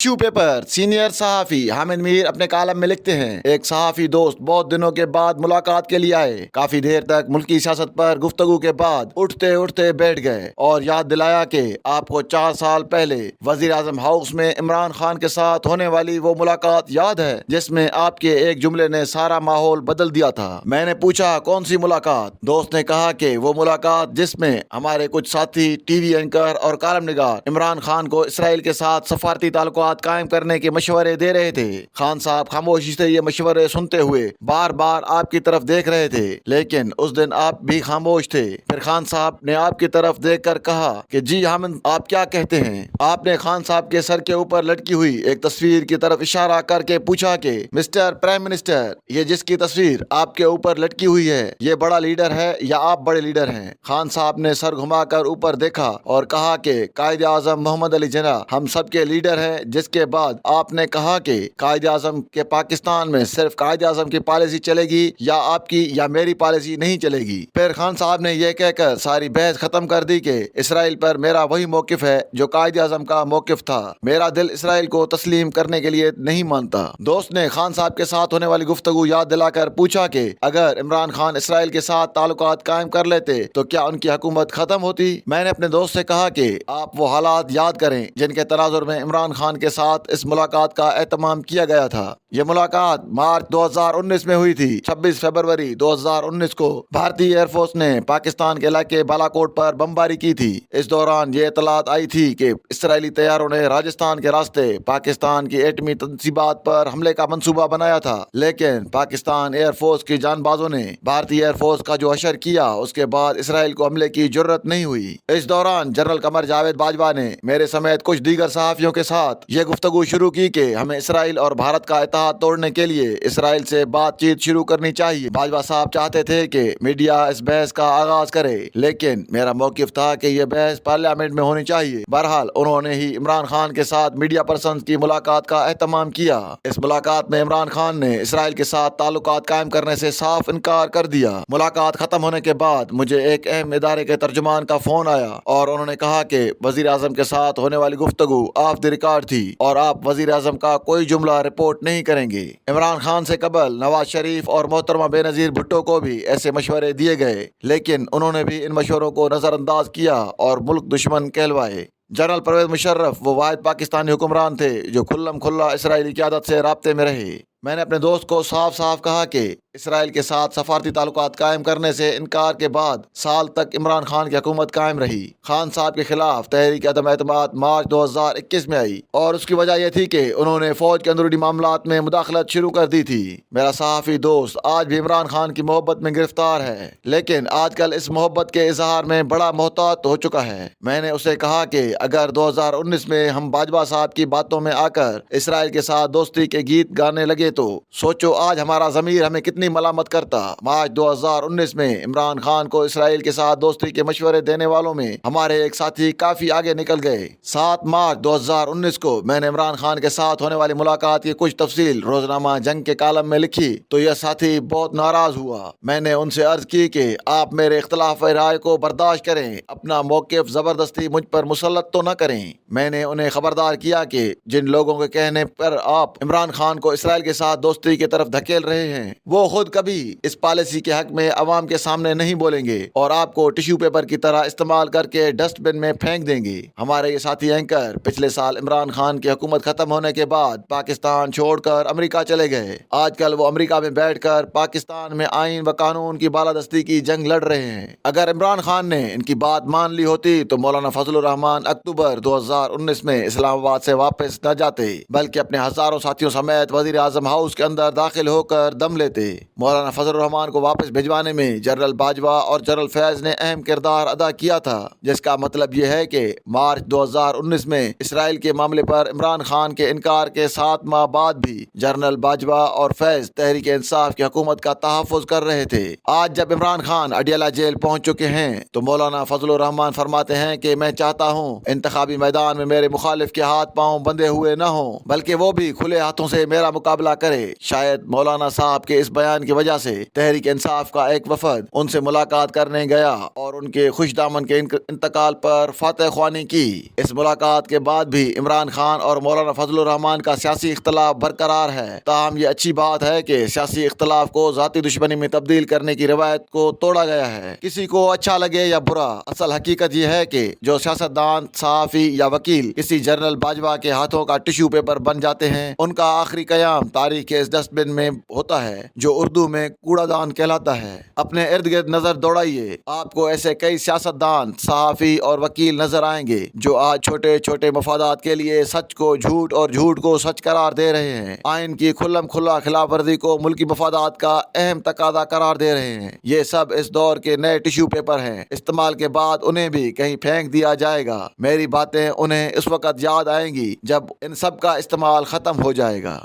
Tissue paper. Senior सहाफ़ी हामिद मीर अपने column में लिखते हैं, एक सहाफ़ी दोस्त बहुत दिनों के बाद मुलाकात के लिए आए। काफ़ी देर तक मुल्की सियासत पर गुफ्तगू के बाद उठते उठते बैठ गए और याद दिलाया कि आपको 4 साल पहले वज़ीर आज़म हाउस में इमरान खान के साथ होने वाली वो मुलाकात याद है जिसमें आपके एक जुमले ने सारा माहौल बदल दिया था। मैंने पूछा, कौन सी मुलाकात? दोस्त ने कहा कि वो मुलाकात जिसमें हमारे कुछ साथी टीवी एंकर और कॉलम निगार इमरान खान को इसराइल के साथ सफारती ताल्लुकात कायम करने के मशवरे दे रहे थे। खान साहब खामोशी से ये मशवरे सुनते हुए बार बार आपकी तरफ देख रहे थे, लेकिन उस दिन आप भी खामोश थे। फिर खान साहब ने आपकी तरफ देखकर कहा कि जी हामिद, आप क्या कहते हैं? आपने खान साहब के सर के ऊपर लटकी हुई एक तस्वीर की तरफ इशारा करके पूछा कि मिस्टर प्राइम मिनिस्टर, ये जिसकी तस्वीर आपके ऊपर लटकी हुई है, ये बड़ा लीडर है या आप बड़े लीडर हैं? खान साहब ने सर घुमाकर ऊपर देखा और कहा कि कायदे आजम मोहम्मद अली जिन्ना हम सबके लीडर हैं। जिसके बाद आपने कहा कि कायदे आजम के पाकिस्तान में सिर्फ कायदे आजम की पॉलिसी चलेगी या आपकी या मेरी पॉलिसी नहीं चलेगी। फिर खान साहब ने यह कहकर सारी बहस खत्म कर दी कि इसराइल पर मेरा वही मौकिफ है जो कायदे आजम का मौकिफ था। मेरा दिल इसराइल को तस्लीम करने के लिए नहीं मानता। दोस्त ने खान साहब के साथ होने वाली गुफ्तगू याद दिलाकर पूछा कि अगर इमरान खान इसराइल के साथ ताल्लुकात कायम कर लेते तो क्या उनकी हुकूमत खत्म होती? मैंने अपने दोस्त से कहा कि आप वो हालात याद करें जिनके तनाजुर में इमरान खान के साथ इस मुलाकात का एहतमाम किया गया था। ये मुलाकात मार्च 2019 में हुई थी। 26 फरवरी 2019 को भारतीय एयरफोर्स ने पाकिस्तान के इलाके बालाकोट पर बमबारी की थी। इस दौरान ये इतलात आई थी कि इसराइली तैयारों ने राजस्थान के रास्ते पाकिस्तान की एटमी तंसीबात पर हमले का मंसूबा बनाया था, लेकिन पाकिस्तान एयरफोर्स की जानबाजों ने भारतीय एयरफोर्स का जो हशर किया, उसके बाद इसराइल को हमले की जरूरत नहीं हुई। इस दौरान जनरल कमर जावेद बाजवा ने मेरे समेत कुछ दीगर सहाफियों के साथ ये गुफ्तगू शुरू की कि हमें इसराइल और भारत का इत्तेहाद तोड़ने के लिए इसराइल से बातचीत शुरू करनी चाहिए। बाजवा साहब चाहते थे कि मीडिया इस बहस का आगाज करे, लेकिन मेरा मौकिफ था कि यह बहस पार्लियामेंट में होनी चाहिए। बहरहाल उन्होंने ही इमरान खान के साथ मीडिया पर्सन की मुलाकात का एहतमाम किया। इस मुलाकात में इमरान खान ने इसराइल के साथ ताल्लुकात कायम करने से साफ इनकार कर दिया। मुलाकात खत्म होने के बाद मुझे एक अहम इदारे के तर्जुमान का फोन आया और उन्होंने कहा कि वजीर आजम के साथ होने वाली गुफ्तगू ऑफ द रिकॉर्ड थी और आप वजीर आजम का कोई जुमला रिपोर्ट नहीं करेंगे। इमरान खान से कबल नवाज शरीफ और मोहतरमा बेनजीर भुट्टो को भी ऐसे मशवरे दिए गए, लेकिन उन्होंने भी इन मशवरों को नजरअंदाज किया और मुल्क दुश्मन कहलवाए। जनरल परवेज मुशर्रफ वो वाहिद पाकिस्तानी हुक्मरान थे जो खुल्लम खुल्ला इसराइली क़यादत से राब्ते में रहे। मैंने अपने दोस्त को साफ साफ कहा कि इसराइल के साथ सफारती ताल्लुकात कायम करने से इनकार के बाद साल तक इमरान खान की हुकूमत कायम रही। खान साहब के खिलाफ तहरीक अदम एतमाद मार्च 2021 में आई और उसकी वजह यह थी कि उन्होंने फौज के अंदरूनी मामलात में मुदाखलत शुरू कर दी थी। मेरा सहाफ़ी दोस्त आज भी इमरान खान की मोहब्बत में गिरफ्तार है, लेकिन आजकल इस मोहब्बत के इजहार में बड़ा मोहतात हो चुका है। मैंने उसे कहा कि अगर 2019 में हम बाजवा साहब की बातों में आकर इसराइल के साथ दोस्ती के गीत गाने लगे तो सोचो आज हमारा ज़मीर हमें कितनी मलामत करता। मार्च 2019 में इमरान खान को इसराइल के साथ दोस्ती के मशवरे देने वालों में हमारे एक साथी काफी आगे निकल गए। 7 मार्च 2019 को मैंने इमरान खान के साथ होने वाली मुलाकात की कुछ तफसील रोजनामा जंग के कालम में लिखी तो यह साथी बहुत नाराज हुआ। मैंने उनसे अर्ज की कि आप मेरे इख्तलाफ राय को बर्दाश्त करें, अपना मौकिफ जबरदस्ती मुझ पर मुसल्लत तो न करें। मैंने उन्हें खबरदार किया कि जिन लोगों के कहने पर आप इमरान खान को इसराइल के साथ दोस्ती की तरफ धकेल रहे हैं, वो खुद कभी इस पॉलिसी के हक में अवाम के सामने नहीं बोलेंगे और आपको टिश्यू पेपर की तरह इस्तेमाल करके डस्टबिन में फेंक देंगे। हमारे ये साथी एंकर पिछले साल इमरान खान की हुकूमत खत्म होने के बाद पाकिस्तान छोड़कर अमेरिका चले गए। आजकल वो अमेरिका में बैठकर पाकिस्तान में आइन व कानून की बालादस्ती की जंग लड़ रहे हैं। अगर इमरान खान ने इनकी बात मान ली होती तो मौलाना फजलुर रहमान अक्टूबर 2019 में इस्लामाबाद से वापस न जाते, बल्कि अपने हजारों साथियों समेत वजीर आजम हाउस के अंदर दाखिल होकर दम लेते। मौलाना फजलुर रहमान को वापस भिजवाने में जनरल बाजवा और जनरल फैज ने अहम किरदार अदा किया था, जिसका मतलब यह है कि मार्च 2019 में इसराइल के मामले पर इमरान खान के इनकार के 7 माह बाद भी जनरल बाजवा और फैज तहरीक इंसाफ की हुकूमत का तहफ़्फ़ुज़ कर रहे थे। आज जब इमरान खान अडियाला जेल पहुंच चुके हैं तो मौलाना फजलुर रहमान फरमाते हैं कि मैं चाहता हूँ इंतखाबी मैदान में मेरे मुखालिफ के हाथ पांव बंधे हुए न हों, बल्कि वो भी खुले हाथों से मेरा मुकाबला करे। शायद मौलाना साहब के इस बयान بیان کی وجہ سے تحریک انصاف کا ایک وفد ان سے ملاقات کرنے گیا اور ان کے خوش دامن کے انتقال پر فاتح خوانی کی۔ اس ملاقات کے بعد بھی عمران خان اور مولانا فضل الرحمان کا سیاسی اختلاف برقرار ہے، تاہم یہ اچھی بات ہے کہ سیاسی اختلاف کو ذاتی دشمنی میں تبدیل کرنے کی روایت کو توڑا گیا ہے۔ کسی کو اچھا لگے یا برا، اصل حقیقت یہ ہے کہ جو سیاستدان، صحافی یا وکیل کسی جنرل باجوہ کے ہاتھوں کا ٹشو پیپر بن جاتے ہیں، ان کا آخری قیام تاریخ کے اس ڈسٹ بن میں ہوتا ہے جو اردو میں کوڑا دان کہلاتا ہے۔ اپنے ارد گرد نظر دوڑائیے، آپ کو ایسے کئی سیاستدان، صحافی اور وکیل نظر آئیں گے جو آج چھوٹے چھوٹے مفادات کے لیے سچ کو جھوٹ اور جھوٹ کو سچ قرار دے رہے ہیں، آئین کی کھلم کھلا خلاف ورزی کو ملکی مفادات کا اہم تقاضا قرار دے رہے ہیں۔ یہ سب اس دور کے نئے ٹشو پیپر ہیں، استعمال کے بعد انہیں بھی کہیں پھینک دیا جائے گا۔ میری باتیں انہیں اس وقت یاد آئیں گی جب ان سب کا استعمال ختم ہو جائے گا۔